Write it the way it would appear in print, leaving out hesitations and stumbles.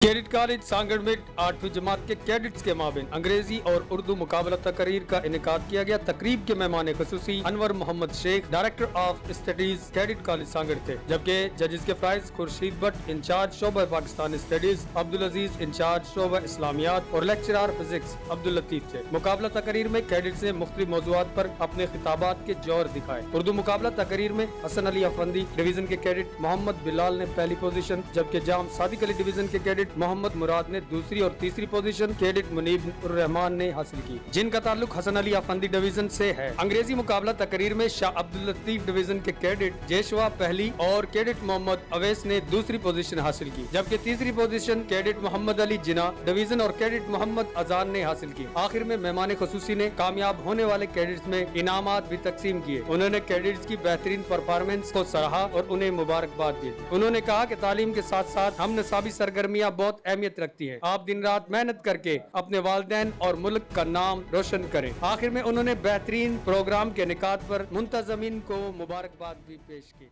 Cadet college Sanghar में 8वीं जमात के कैडेट्स के माबिन अंग्रेजी और उर्दू मुकाबला तकरीर का इनेकाद किया गया। तकरीब के मेहमान खुसूसी Anwar Mohammad Sheikh director of studies cadet college Sanghar थे, जबकि जजेस के प्राइज खुर्शीद भट्ट इंचार्ज शोबा पाकिस्तानी स्टडीज, अब्दुल अजीज इंचार्ज शोबा इस्लामियात और लेक्चरर फिजिक्स अब्दुल लतीफ थे। मुकाबला तकरीर में कैडेट्स ने मुख्तलिफ मौज़ूआत पर अपने खिताबात के जोर दिखाए। उर्दू मुकाबला तकरीर में हसन अली अफंदी डिवीजन के कैडेट मोहम्मद बिलाल ने पहली पोजीशन, जबकि जाम सादिक अली डिवीजन के कैडेट मोहम्मद मुराद ने दूसरी और तीसरी पोजीशन कैडेट मुनीब उर रहमान ने हासिल की, जिनका ताल्लुक हसन अली अफंदी डिवीजन से है। अंग्रेजी मुकाबला तकरीर में शाह अब्दुल लतीफ डिवीजन के कैडेट जेशवा पहली और कैडेट मोहम्मद अवैस ने दूसरी पोजीशन हासिल की, जबकि तीसरी पोजीशन कैडेट मोहम्मद अली जिना डिवीजन और कैडेट मोहम्मद अजान ने हासिल की। आखिर में मेहमान खुसूसी ने कामयाब होने वाले कैडेट्स में इनामात भी तकसीम किए। उन्होंने कैडेट्स की बेहतरीन परफॉर्मेंस को सराहा और उन्हें मुबारकबाद दी। उन्होंने कहा कि तालीम के साथ साथ हम नसाबी सरगर्मियां बहुत अहमियत रखती है। आप दिन रात मेहनत करके अपने वालिदैन और मुल्क का नाम रोशन करें। आखिर में उन्होंने बेहतरीन प्रोग्राम के निकात पर मुंतजमीन को मुबारकबाद भी पेश की।